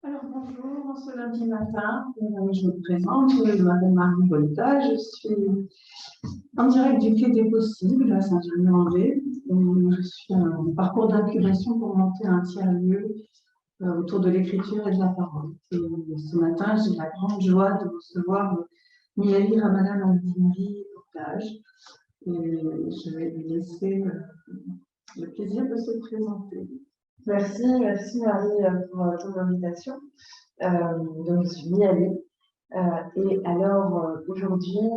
Alors bonjour, ce lundi matin, je me présente, je m'appelle Marie Volta, je suis en direct du Quai des Possibles à Saint-Germain-en-Laye. Je suis en parcours d'incubation pour monter un tiers-lieu autour de l'écriture et de la parole. Et ce matin, j'ai la grande joie de recevoir Miali Ramadan-Andini Portage et je vais lui laisser le plaisir de se présenter. Merci Marie pour ton invitation. Donc je suis Miali. Et alors aujourd'hui,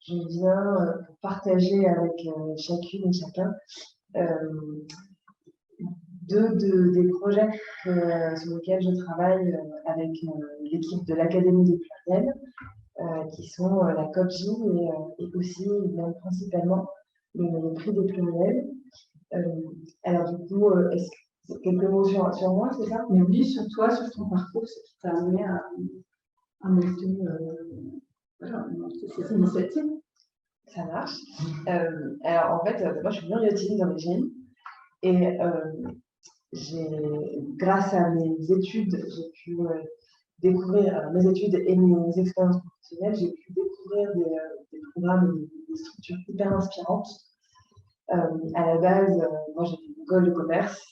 je viens pour partager avec chacune et chacun des projets sur lesquels je travaille avec l'équipe de l'Académie des Pluriels, qui sont la COPJ et aussi, même principalement, le prix des pluriels. Alors du coup, est-ce que quelques mots sur moi, c'est ça? Mais oui, sur toi, sur ton parcours, ce qui t'a amené à monter cette initiative. Ça marche. Alors en fait, moi je suis bibliothécaire d'origine et grâce à mes études, j'ai pu découvrir mes études et mes expériences professionnelles, j'ai pu découvrir des programmes et des structures hyper inspirantes. À la base, moi j'ai fait une école de commerce,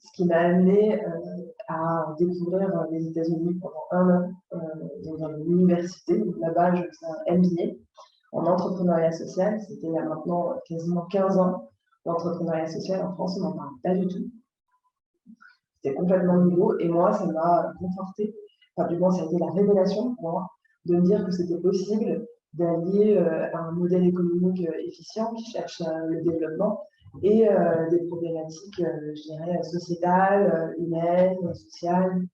ce qui m'a amené à découvrir les États-Unis pendant un an dans une université. Là-bas, je faisais un MBA en entrepreneuriat social. C'était il y a maintenant quasiment 15 ans. L'entrepreneuriat social en France, on n'en parle pas du tout. C'était complètement nouveau et moi, ça m'a conforté. Enfin, du moins, ça a été la révélation pour moi de me dire que c'était possible d'allier un modèle économique efficient qui cherche le développement et des problématiques, je dirais, sociétales, humaines, sociales,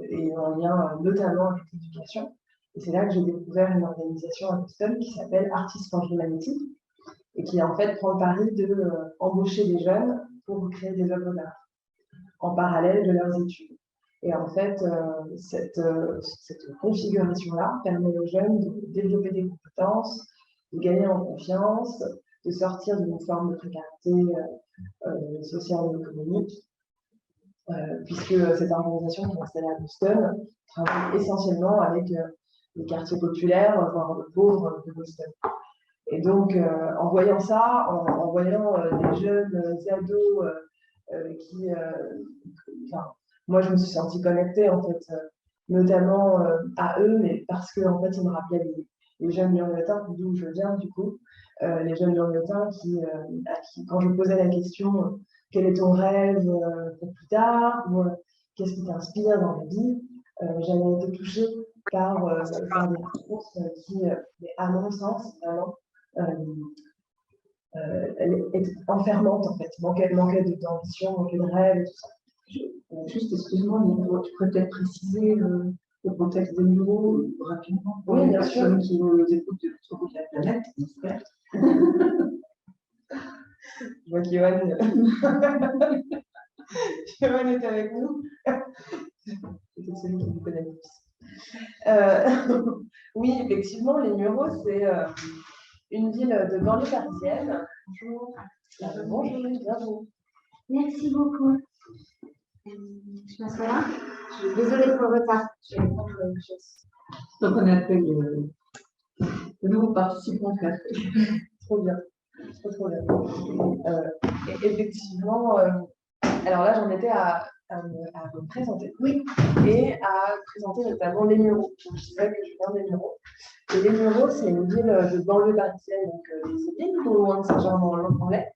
et en lien notamment avec l'éducation. Et c'est là que j'ai découvert une organisation à Boston qui s'appelle Artists for Humanity et qui en fait prend le pari d'embaucher des jeunes pour créer des œuvres d'art en parallèle de leurs études. Et en fait, cette configuration-là permet aux jeunes de développer des compétences, de gagner en confiance, de sortir d'une forme de précarité sociale et économique, puisque cette organisation qui est installée à Boston travaille essentiellement avec les quartiers populaires, voire les pauvres de Boston. Et donc, en voyant ça, en voyant des jeunes ados qui, moi, je me suis sentie connectée, en fait, notamment à eux, mais parce que, en fait, ils me rappelaient les jeunes Lyon-Lyotin, d'où je viens, du coup, les jeunes Lyon-Lyotin à qui, quand je posais la question, quel est ton rêve pour plus tard, ou qu'est-ce qui t'inspire dans la vie, j'avais été touchée par des réponses qui, à mon sens, vraiment, elle est enfermante, en fait, manquait d'ambition, manquait de rêve et tout ça. Juste, excuse-moi, mais tu pourrais peut-être préciser le contexte des numéros rapidement pour les personnes qui nous écoutent de l'autre bout de la planète, j'espère. Je vois qu'Yoann est avec nous. C'est celui qui vous connaît le plus. Oui, effectivement, les Mureaux, c'est une ville de banlieue parisienne. Bonjour. Bonjour, bienvenue. Merci beaucoup. Je m'assois là. Je suis désolée pour le retard. Je vais prendre une chose. Donc, on accueille de nouveaux participants. Trop bien. Trop bien. Effectivement, alors là, j'en étais à me présenter. Oui. Et à présenter notamment les Mureaux. Je disais que je viens des Mureaux. Et les Mureaux, c'est une ville de banlieue parisienne, donc des Yvelines, au loin de Saint-Germain-en-Laye.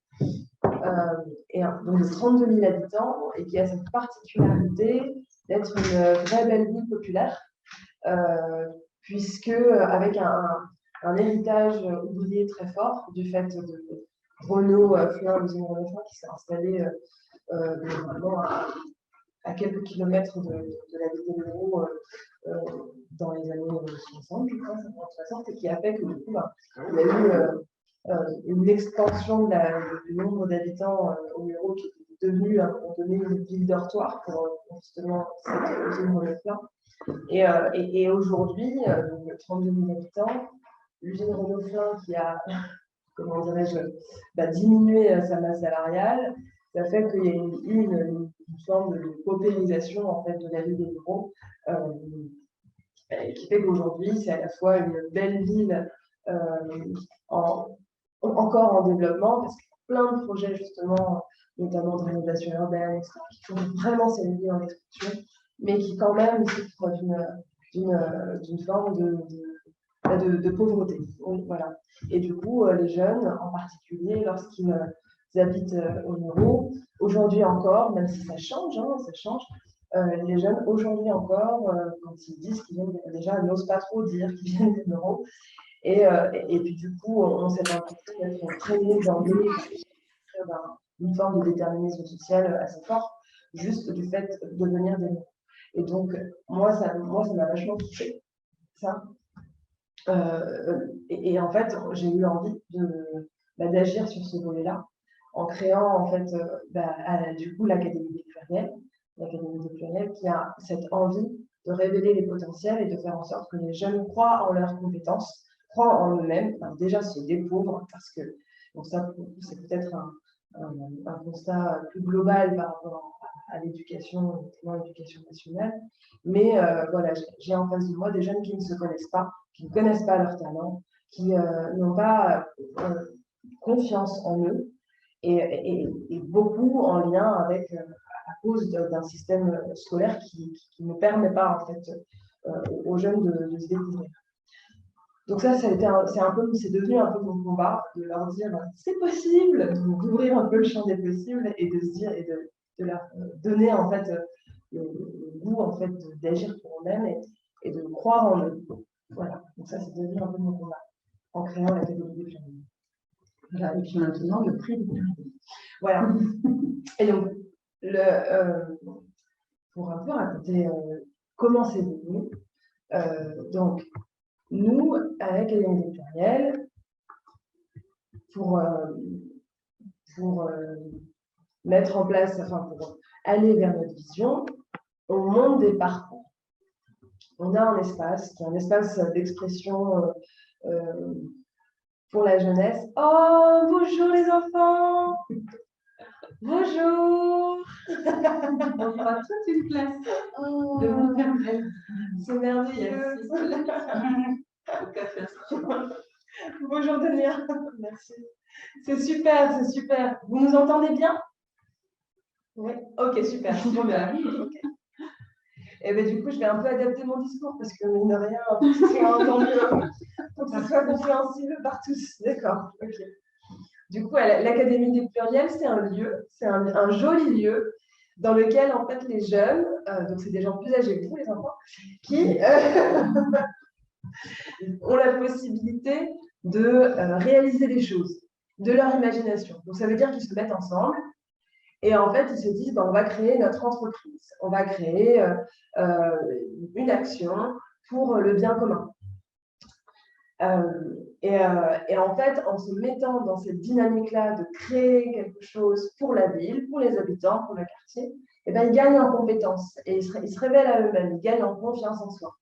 Et donc de 32 000 habitants et qui a cette particularité d'être une vraie belle ville populaire, puisque avec un héritage ouvrier très fort du fait de Renault, Flin, l'usine Renault qui s'est installée vraiment à quelques kilomètres de la ville des Mureaux dans les années 60, je crois, 50-60, et qui a fait que du coup, il y a eu une extension du nombre d'habitants aux Mureaux qui est devenue à un moment donné une ville dortoir pour justement cette usine Renault-Flin. Et aujourd'hui, 32 000 habitants, l'usine Renault-Flin qui a, comment dirais-je, diminué sa masse salariale, ça fait qu'il y a eu une une forme de paupérisation en fait, de la vie des ruraux, qui fait qu'aujourd'hui, c'est à la fois une belle ville encore en développement, parce qu'il y a plein de projets justement, notamment de rénovation urbaine, etc., qui font vraiment ces villes en expansion, mais qui quand même souffrent d'une forme de pauvreté. Donc, voilà. Et du coup, les jeunes, en particulier, lorsqu'ils habitent au Nord, aujourd'hui encore, même si ça change, ça change, les jeunes, aujourd'hui encore, quand ils disent qu'ils viennent, déjà, n'osent pas trop dire qu'ils viennent des Nord. Et puis, du coup, on s'est l'impression d'être traînés dans une forme de déterminisme social assez fort, juste du fait de venir des Nord. Et donc, moi, ça m'a vachement touchée, ça. Et en fait, j'ai eu envie d'agir sur ce volet-là, en créant, en fait, du coup, l'Académie des Pluriels, qui a cette envie de révéler les potentiels et de faire en sorte que les jeunes croient en leurs compétences, croient en eux-mêmes, déjà se découvrent, parce que bon, ça, c'est peut-être un constat plus global par rapport à l'éducation, notamment l'éducation nationale. Mais voilà, j'ai en face de moi des jeunes qui ne se connaissent pas, qui ne connaissent pas leur talent, qui n'ont pas confiance en eux, et beaucoup en lien avec, à cause d'un système scolaire qui ne permet pas en fait aux jeunes de se découvrir. Donc ça c'est devenu un peu mon combat, de leur dire c'est possible, d'ouvrir un peu le champ des possibles et de se dire et de leur donner en fait le goût en fait d'agir pour eux-mêmes et de croire en eux. Voilà, donc ça c'est devenu un peu mon combat en créant l'Académie des Pluriels. Voilà, et puis maintenant le prix des Pluriels. Voilà. Et donc pour un peu raconter comment c'est venu, donc nous, à l'Académie des Pluriels, pour mettre en place, pour aller vers notre vision, on monte des parcours. On a un espace qui est un espace d'expression pour la jeunesse. Oh, bonjour les enfants! Bonjour! On fera toute une classe de maternelle. C'est merveilleux! Au café. Bonjour Dania, merci. C'est super, c'est super. Vous nous entendez bien? Oui, ok, super. Super. Okay. Et bien du coup, je vais un peu adapter mon discours parce que mine de rien, c'est entendu pour que ce soit compréhensible par tous. D'accord, ok. Du coup, l'Académie des Pluriels, c'est un lieu, c'est un joli lieu dans lequel en fait les jeunes, donc c'est des gens plus âgés que vous, les enfants, qui ont la possibilité de réaliser des choses de leur imagination. Donc ça veut dire qu'ils se mettent ensemble et en fait ils se disent on va créer notre entreprise, on va créer une action pour le bien commun. Et en fait, en se mettant dans cette dynamique-là de créer quelque chose pour la ville, pour les habitants, pour le quartier, et ben, ils gagnent en compétences et ils se révèlent à eux-mêmes, ils gagnent en confiance en soi.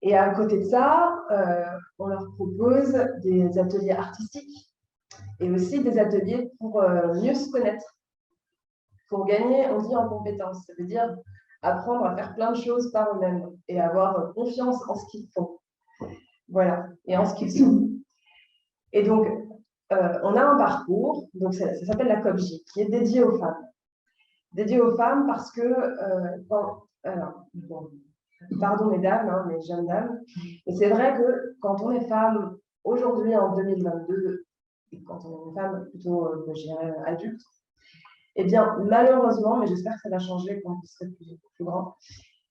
Et à côté de ça, on leur propose des ateliers artistiques et aussi des ateliers pour mieux se connaître, pour gagner, on dit, en compétences. Ça veut dire apprendre à faire plein de choses par eux-mêmes et avoir confiance en ce qu'ils font. Voilà, et en ce qu'ils sont. Et donc, on a un parcours, donc ça s'appelle la COPJ, qui est dédié aux femmes. Dédié aux femmes parce que, pardon mesdames, mes jeunes dames, mais c'est vrai que quand on est femme, aujourd'hui en 2022, et quand on est une femme plutôt, je dirais, adulte, eh bien, malheureusement, mais j'espère que ça va changer quand vous serez plus grand,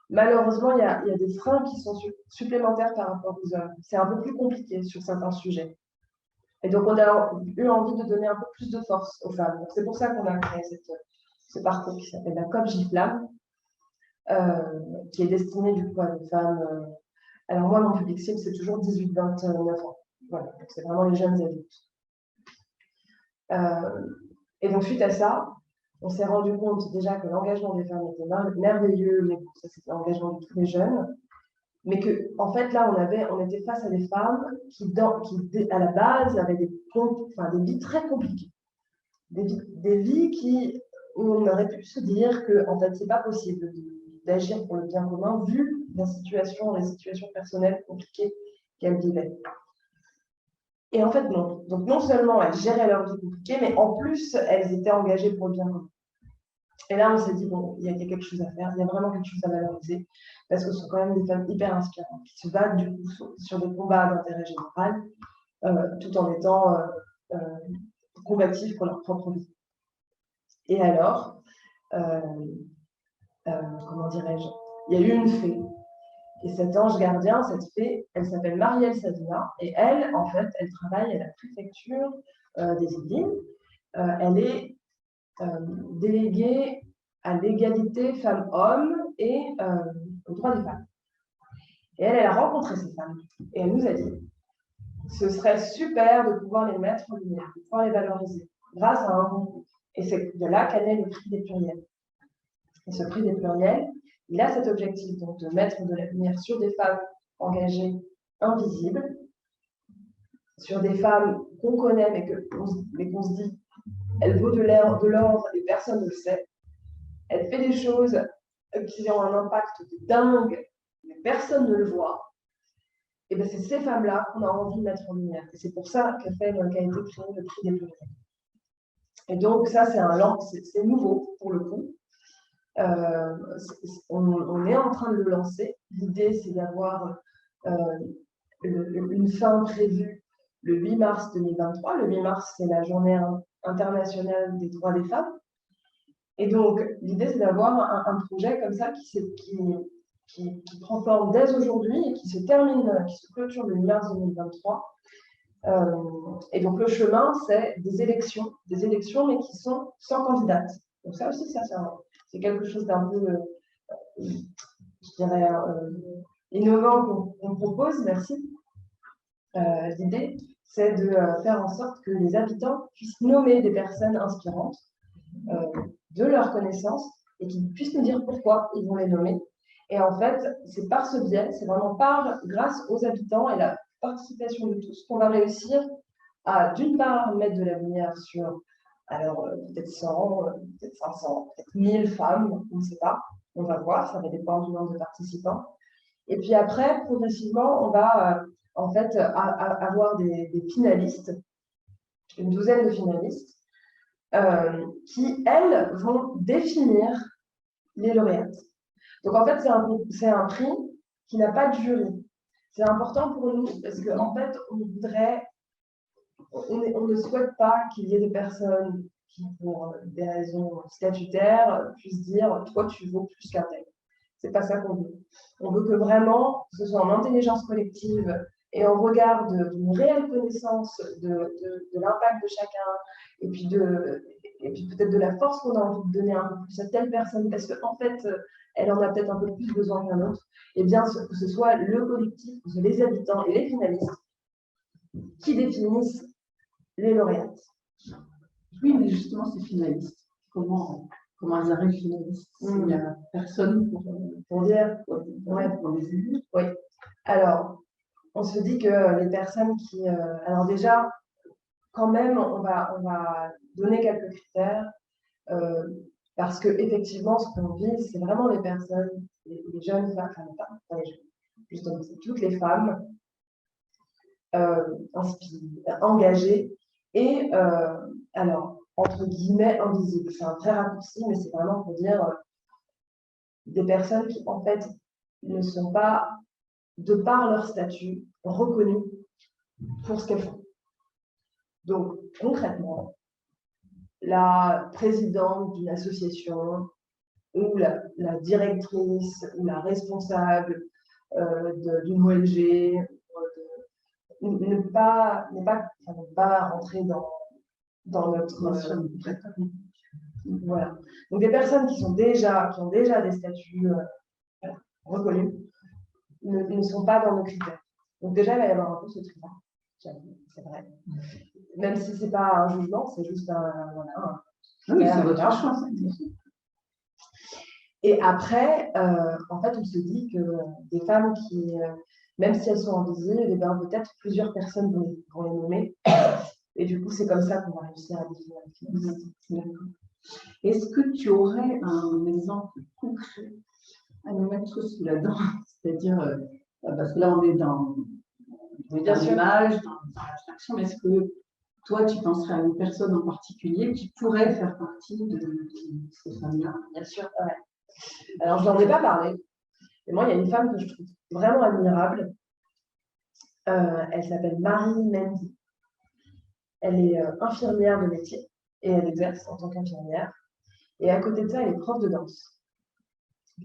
malheureusement, il y a des freins qui sont supplémentaires par rapport aux hommes. C'est un peu plus compliqué sur certains sujets. Et donc, on a eu envie de donner un peu plus de force aux femmes. C'est pour ça qu'on a créé ce parcours qui s'appelle la COPJ Flamme, qui est destiné du coup à des femmes. Alors moi, mon public cible, c'est toujours 18-29 ans. Voilà, donc c'est vraiment les jeunes adultes. Et donc, suite à ça, on s'est rendu compte déjà que l'engagement des femmes était merveilleux, mais bon, ça c'était l'engagement de tous les jeunes, mais que en fait là on était face à des femmes qui à la base avaient des vies très compliquées, des vies qui on aurait pu se dire que en fait, c'est pas possible d'agir pour le bien commun vu les situations personnelles compliquées qu'elles vivaient. Et en fait, non. Donc, non seulement elles géraient leur vie compliquée, mais en plus, elles étaient engagées pour le bien commun. Et là, on s'est dit, bon, il y a quelque chose à faire, il y a vraiment quelque chose à valoriser, parce que ce sont quand même des femmes hyper inspirantes, qui se battent du coup sur des combats d'intérêt général, tout en étant combatives pour leur propre vie. Et alors, comment dirais-je, il y a eu une fée. Et cet ange gardien, cette fée, elle s'appelle Marielle Sadina. Et elle, en fait, elle travaille à la préfecture des Yvelines. Elle est déléguée à l'égalité femmes-hommes et aux droits des femmes. Et elle a rencontré ces femmes. Et elle nous a dit, ce serait super de pouvoir les mettre en lumière, de pouvoir les valoriser grâce à un concours. Et c'est de là qu'est né le prix des pluriels. Et ce prix des pluriels, il a cet objectif donc de mettre de la lumière sur des femmes engagées invisibles, sur des femmes qu'on connaît mais qu'on se dit, elle vaut de l'or et personne ne le sait. Elle fait des choses qui ont un impact de dingue, mais personne ne le voit. Et bien c'est ces femmes-là qu'on a envie de mettre en lumière. Et c'est pour ça qu'a été créé le prix des pluriels. Et donc ça, c'est nouveau pour le coup. On est en train de le lancer. L'idée, c'est d'avoir une fin prévue le 8 mars 2023. Le 8 mars, c'est la journée internationale des droits des femmes. Et donc, l'idée, c'est d'avoir un projet comme ça qui prend forme dès aujourd'hui et qui se clôture le 8 mars 2023. Et donc, le chemin, c'est des élections, mais qui sont sans candidate. Donc, ça aussi, c'est quelque chose d'un peu, je dirais, innovant qu'on propose, merci. L'idée, c'est de faire en sorte que les habitants puissent nommer des personnes inspirantes de leur connaissance et qu'ils puissent nous dire pourquoi ils vont les nommer. Et en fait, c'est par ce biais, c'est vraiment grâce aux habitants et la participation de tous qu'on va réussir à, d'une part, mettre de la lumière sur, alors peut-être 100, peut-être 500, peut-être 1000 femmes, on ne sait pas, on va voir, ça va dépendre du nombre de participants. Et puis après, progressivement, on va en fait avoir des finalistes, une douzaine de finalistes, qui, elles, vont définir les lauréates. Donc en fait, c'est un prix qui n'a pas de jury. C'est important pour nous parce qu'en fait, on ne souhaite pas qu'il y ait des personnes qui, pour des raisons statutaires, puissent dire « toi, tu vaux plus qu'un tel ». C'est pas ça qu'on veut. On veut que vraiment, ce soit en intelligence collective et en regard d'une réelle connaissance de l'impact de chacun et puis peut-être de la force qu'on a envie de donner un peu plus à telle personne parce qu'en fait, elle en a peut-être un peu plus besoin qu'un autre, et bien que ce soit le collectif, les habitants et les finalistes qui définissent les lauréates. Oui, mais justement, ces finalistes, comment elles arrivent finalistes s'il n'y a personne pour dire pour les élus? Oui. Alors, on se dit que les personnes qui... alors déjà, quand même, on va donner quelques critères parce qu'effectivement, ce qu'on vise, c'est vraiment les personnes, les jeunes femmes, pas les jeunes, justement, c'est toutes les femmes engagées et, alors, entre guillemets, invisibles. C'est un très raccourci, mais c'est vraiment pour dire des personnes qui, en fait, ne sont pas, de par leur statut, reconnues pour ce qu'elles font. Donc, concrètement, la présidente d'une association ou la directrice ou la responsable d'une ONG ne pas rentrer dans notre... voilà. Donc, des personnes qui ont déjà des statuts reconnus ne sont pas dans nos critères. Donc, déjà, il va y avoir un peu ce truc-là. C'est vrai. Même si ce n'est pas un jugement, c'est juste oui, c'est votre choix. Et après, en fait, on se dit que des femmes qui, même si elles sont invisibles, eh bien, peut-être plusieurs personnes vont les nommer. Et du coup, c'est comme ça qu'on va réussir à définir. Est-ce que tu aurais un exemple concret à nous mettre sous la dent? C'est-à-dire, parce que là, on est dans l'image, dans l'abstraction, mais est-ce que toi, tu penserais à une personne en particulier qui pourrait faire partie de ces femmes-là? Bien sûr, ouais. Alors, je n'en ai pas parlé. Mais moi, il y a une femme que je trouve vraiment admirable. Elle s'appelle Marie Mendy. Elle est infirmière de métier et elle exerce en tant qu'infirmière. Et à côté de ça, elle est prof de danse.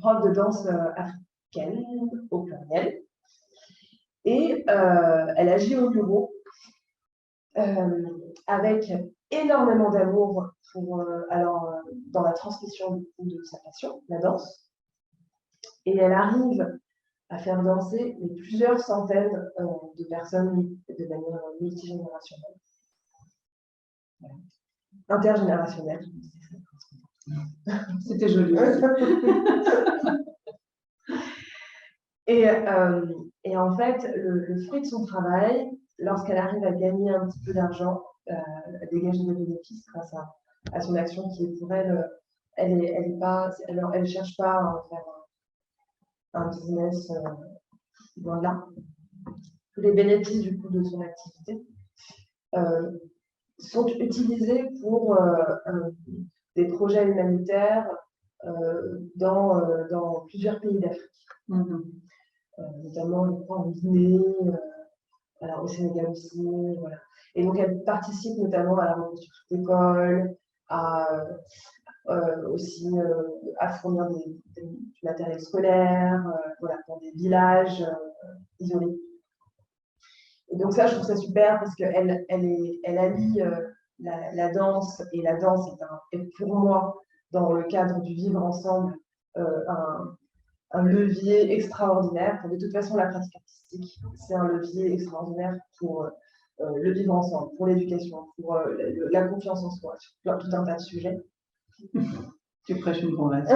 Prof de danse africaine, au pluriel. Et elle agit au bureau avec énormément d'amour dans la transmission de sa passion, la danse. Et elle arrive à faire danser plusieurs centaines de personnes de manière multigénérationnelle. Voilà. Intergénérationnelle. C'était joli. Et en fait, le fruit de son travail, lorsqu'elle arrive à gagner un petit peu d'argent, à dégager des bénéfices grâce à son action qui est pour elle, elle ne cherche pas à faire un business loin de là. Tous les bénéfices du coup de son activité sont utilisés pour des projets humanitaires dans plusieurs pays d'Afrique. Notamment je crois, en Guinée, au Sénégal aussi. Voilà. Et donc elle participe notamment à la reconstruction d'écoles, aussi à fournir du matériel scolaire, dans des villages isolés. Et donc ça, je trouve ça super parce qu'elle allie la danse, et la danse est pour moi, dans le cadre du vivre ensemble, un levier extraordinaire. De toute façon, la pratique artistique, c'est un levier extraordinaire pour le vivre ensemble, pour l'éducation, pour la confiance en soi, sur tout un tas de sujets. Tu prêches une convaincue.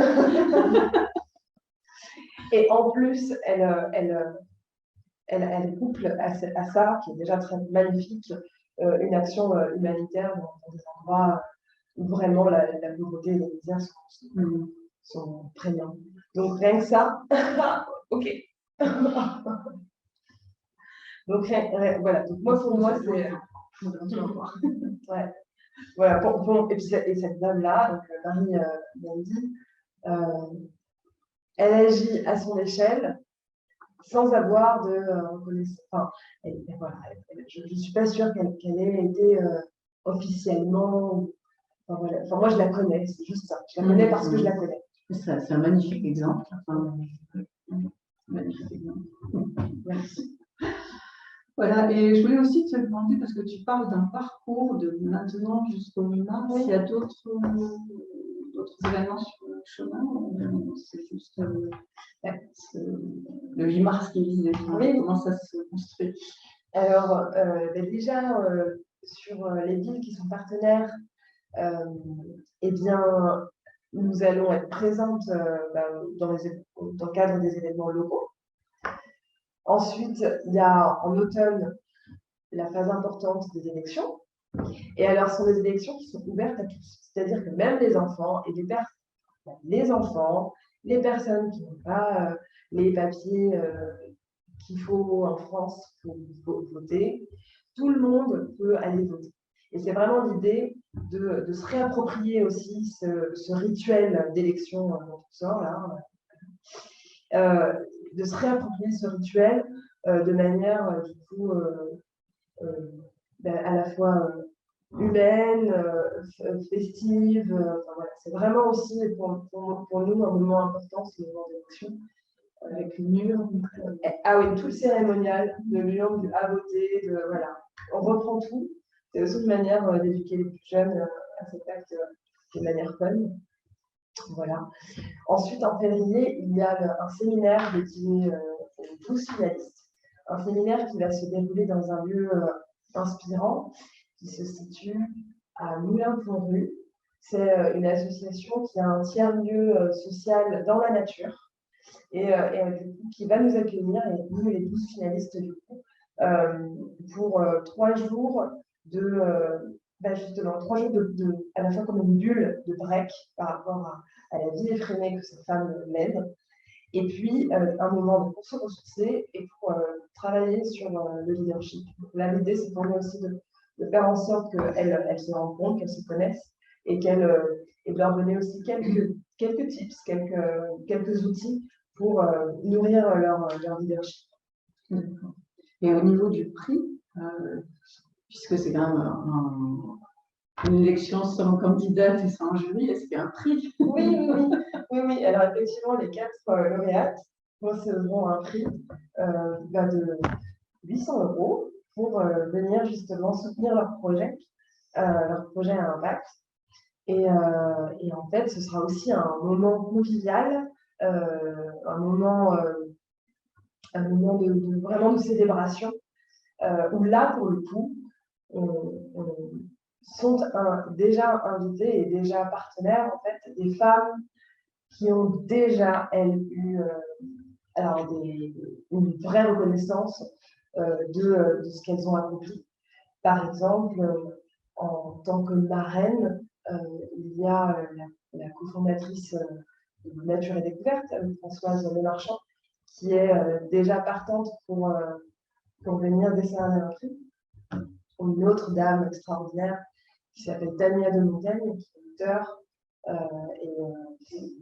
Et en plus, elle couple à ça, qui est déjà très magnifique, une action humanitaire dans des endroits où vraiment la pauvreté et les misères sont prégnants. Donc rien que ça, ok. Donc voilà. Donc moi, pour moi, c'est ouais. Voilà. Et cette dame-là, donc Marie Mendy, elle agit à son échelle, sans avoir de reconnaissance. Enfin, je ne suis pas sûre qu'elle ait été officiellement. Enfin, moi, je la connais, c'est juste ça. Je la connais parce que je la connais. C'est un magnifique exemple. Magnifique exemple. Merci. Voilà, et je voulais aussi te demander, parce que tu parles d'un parcours de maintenant jusqu'au mars, il y a d'autres événements sur le chemin, c'est juste le 8 mars qui vise comment ça se construit? Alors, déjà, sur les villes qui sont partenaires, eh bien, nous allons être présentes dans le cadre des événements locaux. Ensuite, il y a en automne la phase importante des élections. Et alors, ce sont des élections qui sont ouvertes à tous. C'est-à-dire que même les enfants et les personnes qui n'ont pas les papiers qu'il faut en France pour voter, tout le monde peut aller voter. Et c'est vraiment l'idée de se réapproprier aussi ce rituel d'élection dont on sort là, de se réapproprier ce rituel de manière du coup à la fois humaine, festive. Voilà. C'est vraiment aussi pour nous un moment important, ce moment d'élection, avec une urne. Ah oui, tout le cérémonial de l'urne, du à voter, voilà. On reprend tout. C'est aussi une manière d'éduquer les plus jeunes à cet acte de manière fun. Voilà. Ensuite, en février, il y a un séminaire dédié aux 12 finalistes. Un séminaire qui va se dérouler dans un lieu inspirant qui se situe à Moulins-Pont-Rue. C'est une association qui a un tiers-lieu social dans la nature et du coup, qui va nous accueillir, et nous, les 12 finalistes, du coup, pour 3 jours justement 3 jours à la fois comme une bulle de break par rapport à la vie effrénée que cette femme mène, et puis un moment pour se ressourcer et pour travailler sur le leadership. Donc, là, l'idée, c'est pour nous aussi de faire en sorte qu'elles se rencontrent, qu'elles se connaissent, et et de leur donner aussi quelques tips, quelques outils pour nourrir leur leadership. Et au niveau du prix, puisque c'est quand même une élection sans candidate et sans jury, est-ce qu'il y a un prix? Oui. Alors effectivement, les 4 lauréates recevront un prix de 800 € pour venir justement soutenir leur projet à impact. Et en fait, ce sera aussi un moment convivial, un moment vraiment de célébration, où là, pour le coup, sont déjà invités et déjà partenaires, en fait, des femmes qui ont déjà, elles, eu une vraie reconnaissance de ce qu'elles ont accompli. Par exemple, en tant que marraine, il y a la cofondatrice de Nature et Découverte, Françoise Lemarchand, qui est déjà partante pour venir décerner un prix. Une autre dame extraordinaire qui s'appelle Tania de Montagne, qui est auteure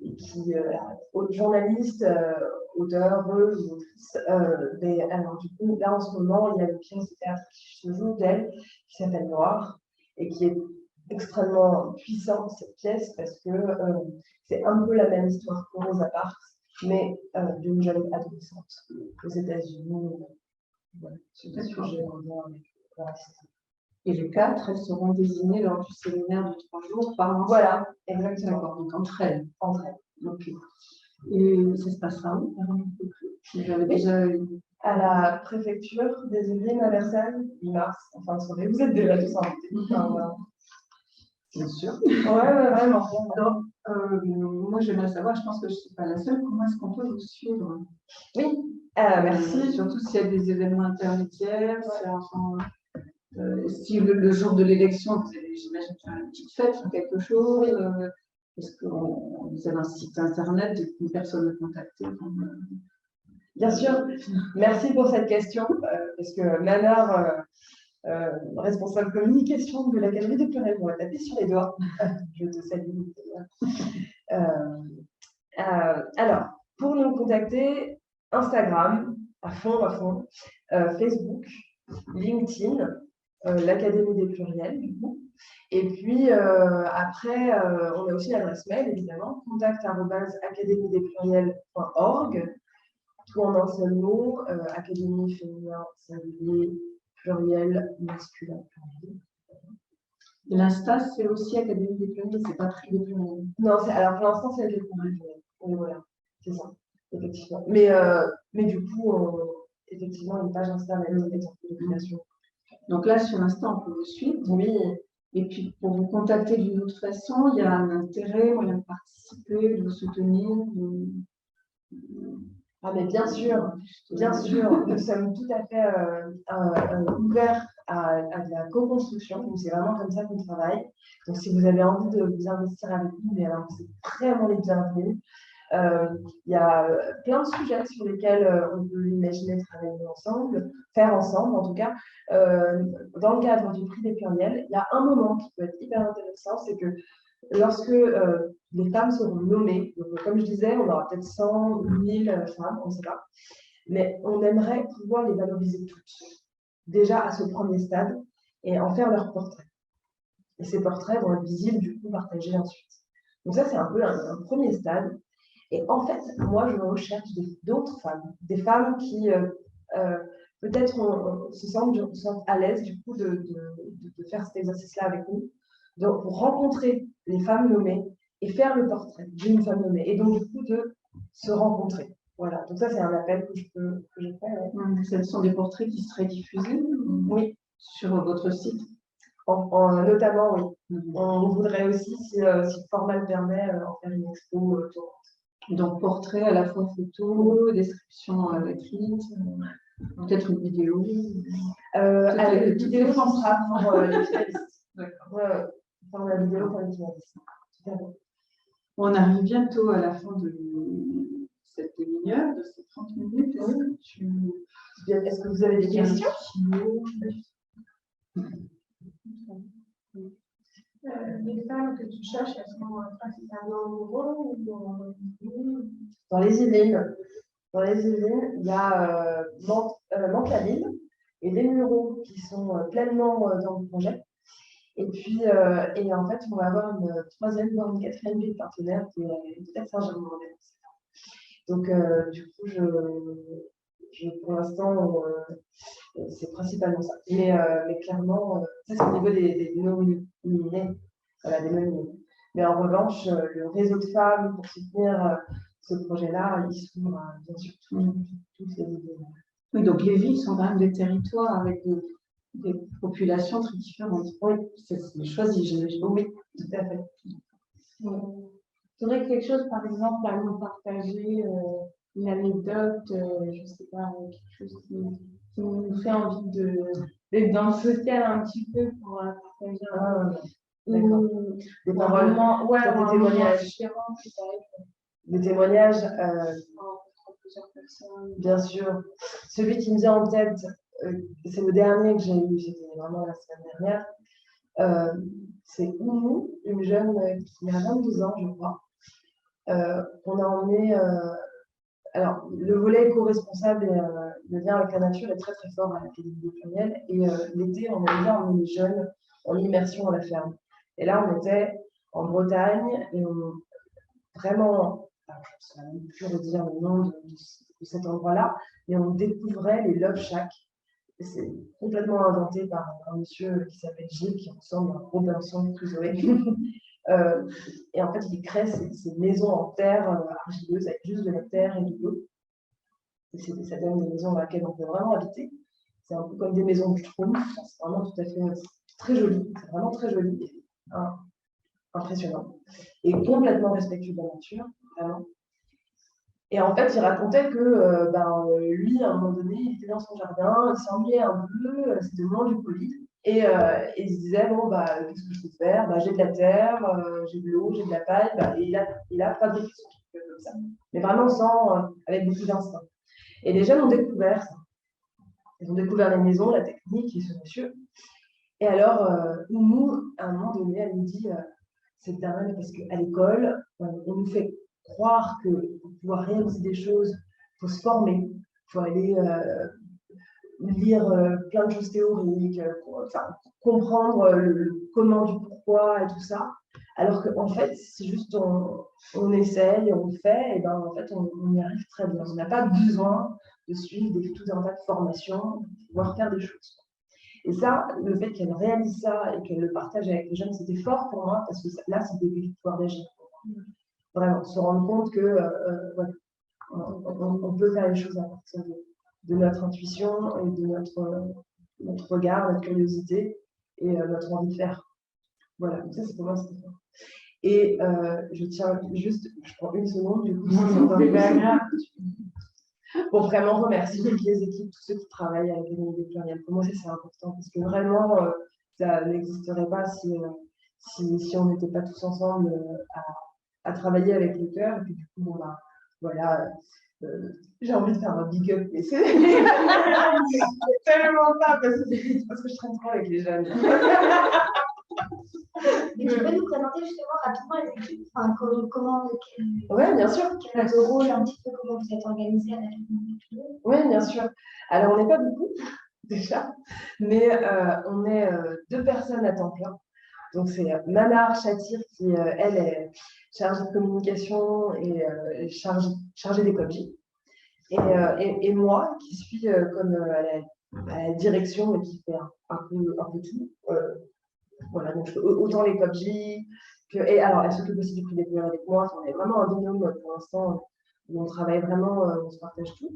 et qui est journaliste, auteure, autrice. Mais alors, du coup, là en ce moment, il y a une pièce de théâtre qui se joue d'elle, qui s'appelle Noir, et qui est extrêmement puissante, cette pièce, parce que c'est un peu la même histoire que Rosa Parks, mais d'une jeune adolescente aux États-Unis. Voilà, c'est ce que j'ai en lien avec le racisme. Et les 4, elles seront désignées lors du séminaire de 3 jours par l'ensemble. Voilà, exactement. Donc entre elles. Ok. Et ça se passera où? J'avais déjà à la préfecture des Yvelines à Versailles, mi-mars, en fin de soirée. Vous êtes déjà tous invités. Bien sûr. Ouais, vraiment. Alors, moi, j'aimerais savoir, je pense que je ne suis pas la seule, comment est-ce qu'on peut vous suivre? Oui, merci. Surtout s'il y a des événements intermédiaires, si le jour de l'élection, vous allez, j'imagine, faire une petite fête, quelque chose. Est-ce que vous avez un site internet, des personnes à contacter? Bien sûr. Merci pour cette question, parce que Manar, responsable communication de l'Académie des Pluriels, on va taper sur les doigts. Je te salue. Alors, pour nous contacter, Instagram, à fond, Facebook, LinkedIn, l'Académie des Pluriels, du coup. Et puis, après, on a aussi l'adresse mail, évidemment, contact@académiedepluriels.org, tout en un seul mot, académie féminin singulier, pluriel, masculin, pluriel. L'Insta, c'est aussi Académie des Pluriels, c'est pas Prix des Pluriels. Non, alors pour l'instant, c'est Académie des Pluriels. Voilà, c'est ça, effectivement. Mais du coup, effectivement, une page Insta avec des exemples de population. Donc là, sur l'instant, on peut vous suivre. Oui. Et puis, pour vous contacter d'une autre façon, il y a un intérêt, moyen de participer, de vous soutenir. Ah, mais bien sûr, nous sommes tout à fait ouverts à de la co-construction. C'est vraiment comme ça qu'on travaille. Donc, si vous avez envie de vous investir avec nous, mais alors c'est vraiment les bienvenus. Il y a plein de sujets sur lesquels on peut imaginer travailler ensemble, faire ensemble en tout cas. Dans le cadre du prix des pluriels, il y a un moment qui peut être hyper intéressant, c'est que lorsque les femmes seront nommées, donc, comme je disais, on aura peut-être 100 ou 1000 femmes, on ne sait pas, mais on aimerait pouvoir les valoriser toutes, déjà à ce premier stade, et en faire leur portrait. Et ces portraits vont être visibles, du coup, partagés ensuite. Donc ça, c'est un peu un premier stade. Et en fait, moi, je recherche d'autres femmes, des femmes qui peut-être se sentent à l'aise du coup de faire cet exercice-là avec nous. Donc, pour rencontrer les femmes nommées et faire le portrait d'une femme nommée. Et donc, du coup, de se rencontrer. Voilà. Donc, ça, c'est un appel que je fais. Ouais. Ce sont des portraits qui seraient diffusés sur votre site? Notamment, oui. On voudrait aussi, si le format le permet, en faire une expo tournante. Donc, portrait à la fois photo, description écrite, peut-être une vidéo. La vidéo sera pour les finalistes. Par la vidéo, par les images. On arrive bientôt à la fin de cette demi-heure, de ces 30 minutes. Est-ce que vous avez des questions? Les femmes que tu cherches, elles sont principalement amoureuses ou dans les Yvelines? Dans les Yvelines, il y a Mantes-la-Ville et les Mureaux qui sont pleinement dans le projet. Et puis, et en fait, on va avoir une troisième, voire une quatrième ville partenaire qui est peut-être Saint-Germain-en-Laye. Donc, du coup, pour l'instant, c'est principalement ça. Mais clairement, ça, c'est au niveau des nominés. Voilà, des nominés. Mais en revanche, le réseau de femmes pour soutenir ce projet-là, il s'ouvre à bien sûr toutes les idées. Oui, donc les villes sont quand même des territoires avec des populations très différentes. Oui, c'est choisi, j'imagine. Oui, tout à fait. Tu aurais quelque chose, par exemple, à nous partager, une anecdote, je ne sais pas, quelque chose qui nous fait envie d'être dans le social un petit peu pour partager d'accord. Des paroles, des témoignages. Des témoignages, Plusieurs personnes. bien sûr. Celui qui me vient en tête, c'est le dernier que j'ai eu, c'était vraiment la semaine dernière. C'est Oumou, une jeune qui a 22 ans, je crois. On a emmené. Alors, le volet éco-responsable et le lien avec la nature est très très fort à l'Académie des Pluriels. Et l'été, on a déjà emmené les jeunes en immersion à la ferme. Et là, on était en Bretagne et vraiment, je ne sais même plus redire le nom de cet endroit-là, mais on découvrait les Love Shack. C'est complètement inventé par un monsieur qui s'appelle Gilles, qui ressemble à Robinson Crusoe. Et en fait, il crée ces maisons en terre argileuse avec juste de la terre et de l'eau. Et ça donne des maisons dans lesquelles on peut vraiment habiter. C'est un peu comme des maisons de Schtroumpf. C'est vraiment tout à fait très joli. C'est vraiment très joli. Impressionnant. Et complètement respectueux de la nature, vraiment. Et en fait, il racontait que lui, à un moment donné, il était dans son jardin, il s'ennuyait un peu, c'était le moment du Covid. Et il se disait, bon, qu'est-ce que je peux faire? J'ai de la terre, j'ai de l'eau, j'ai de la paille. Et il a fabriqué son truc comme ça. Mais vraiment avec beaucoup d'instinct. Et les jeunes ont découvert ça. Ils ont découvert les maisons, la technique et ce monsieur. Et alors, Oumou, à un moment donné, elle nous dit, c'est dingue parce qu'à l'école, on nous fait croire que pour pouvoir réaliser des choses, il faut se former, il faut aller lire plein de choses théoriques, comprendre le comment du pourquoi et tout ça. Alors qu'en fait, c'est juste on essaye, on le fait, et en fait, on y arrive très bien. On n'a pas besoin de suivre tout un tas de formations pour pouvoir faire des choses. Et ça, le fait qu'elle réalise ça et qu'elle le partage avec les jeunes, c'était fort pour moi parce que là, c'est des pouvoir d'agir. Vraiment, se rendre compte que on peut faire les choses à partir de notre intuition et de notre regard, notre curiosité et notre envie de faire. Voilà, donc ça, c'est pour moi, c'était fort. Et je prends une seconde, du coup, pour vraiment remercier toutes les équipes, tous ceux qui travaillent avec les des pluriels. Pour moi, c'est important parce que vraiment, ça n'existerait pas si on n'était pas tous ensemble à travailler avec le cœur. Et puis, du coup, voilà, j'ai envie de faire un big up, mais c'est tellement pas parce que je traîne trop avec les jeunes. Mais tu peux nous présenter justement rapidement les équipes, comment, oui, bien sûr. Quel est le rôle, un petit peu comment vous êtes organisé à l'Académie des Pluriels? Oui, bien sûr. Alors, on n'est pas beaucoup, déjà, mais on est 2 personnes à temps plein. Donc, c'est Manar Chatir qui, elle, est chargée de communication et chargée des COPJ. Et moi, qui suis comme à la direction et qui fait un peu tout. Voilà, donc autant les COPJ et alors, elle s'occupe aussi du prix des pluriels avec moi. On est vraiment un binôme pour l'instant où on travaille vraiment, on se partage tout.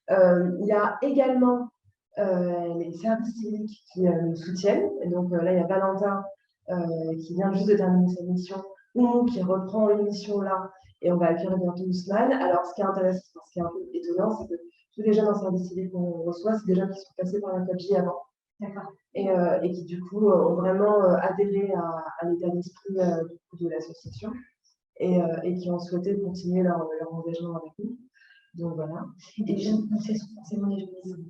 Il y a également les services civiques qui nous soutiennent. Et donc là, il y a Valentin qui vient juste de terminer sa mission, ou qui reprend une mission là, et on va accueillir bientôt Ousmane. Alors, ce qui est intéressant, ce qui est un peu étonnant, c'est que tous les jeunes en service civique qu'on reçoit, c'est des gens qui sont passés par la COPJ avant. D'accord. Et qui du coup ont vraiment adhéré à l'état d'esprit de l'association et qui ont souhaité continuer leur engagement avec nous. Donc voilà. Et puis, c'est forcément les jeunes.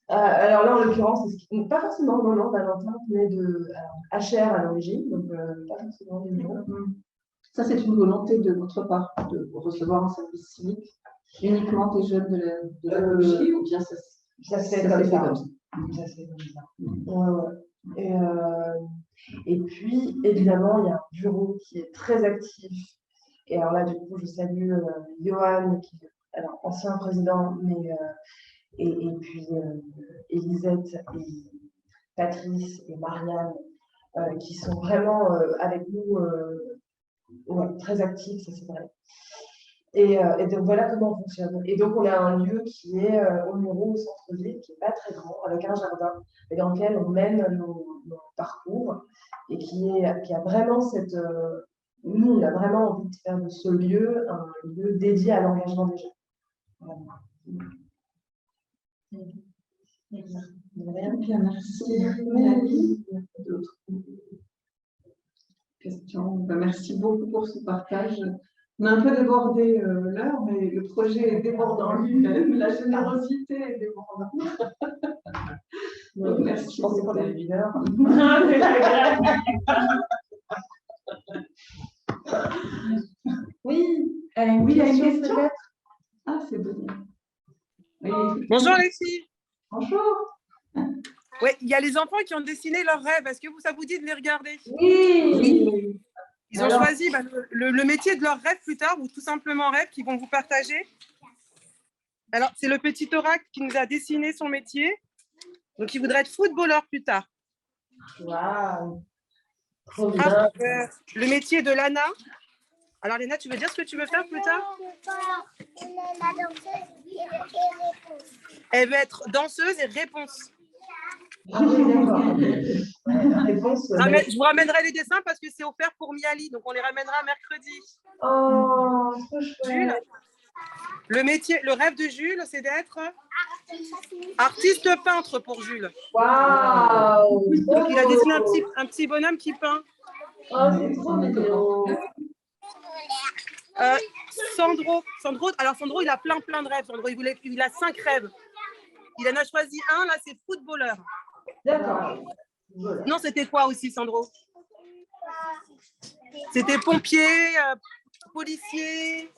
Alors là, en l'occurrence, pas forcément, non, Valentin venait de HR à l'origine, donc pas forcément des gens. Ça, c'est une volonté de votre part de recevoir un service civique uniquement des jeunes de la biologie ou bien ça se fait comme ça. Ça se fait comme ça. Ouais. Et puis, évidemment, il y a un bureau qui est très actif. Et alors là, du coup, je salue Johan, qui est ancien président, et puis Elisette et Patrice et Marianne, qui sont vraiment avec nous très actifs, ça c'est vrai. Et donc voilà comment on fonctionne. Et donc on a un lieu qui est au Muro, au centre-ville, qui n'est pas très grand, avec un jardin, et dans lequel on mène nos parcours, et qui a vraiment cette... nous, on a vraiment envie de faire de ce lieu un lieu dédié à l'engagement des gens. Voilà. Bien, merci. Mélanie, d'autres questions? Merci beaucoup pour ce partage. On a un peu débordé l'heure, mais le projet est débordant lui-même, la générosité est débordante. Donc, merci. Je pensais qu'on avait une heure. Oui, oui, il y a une question question. peut-être. Ah, c'est bon. Oui. Bonjour les filles. Bonjour. Oui, il y a les enfants qui ont dessiné leurs rêves. Est-ce que ça vous dit de les regarder? Oui. Ils ont choisi le métier de leur rêve plus tard, ou tout simplement rêve, qu'ils vont vous partager. Alors, c'est le petit Oracle qui nous a dessiné son métier. Donc, il voudrait être footballeur plus tard. Waouh. Trop bien. Le métier de Lana. Alors, Léna, tu veux dire ce que tu veux faire plus tard? La danseuse et réponse. Elle veut être danseuse et réponse. Ah oui, d'accord. Réponse. Je vous ramènerai les dessins parce que c'est offert pour Miali. Donc, on les ramènera mercredi. Oh, trop chouette. Le rêve de Jules, c'est d'être artiste peintre pour Jules. Waouh. Donc, il a dessiné un petit bonhomme qui peint. Oh, c'est trop mignon. Sandro, il a plein de rêves. Sandro, il a 5 rêves. Il en a choisi un, là, c'est footballeur. D'accord. Non, c'était quoi aussi, Sandro? C'était pompier, policier,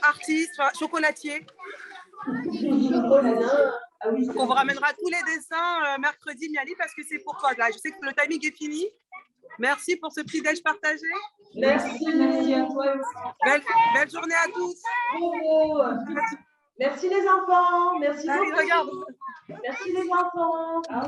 artiste, chocolatier. Donc, on vous ramènera tous les dessins mercredi, Miali, parce que c'est pour toi. Là, je sais que le timing est fini. Merci pour ce petit déj partagé. Merci à toi. Belle journée à tous. Merci les enfants. Merci beaucoup. Regarde. Merci les enfants.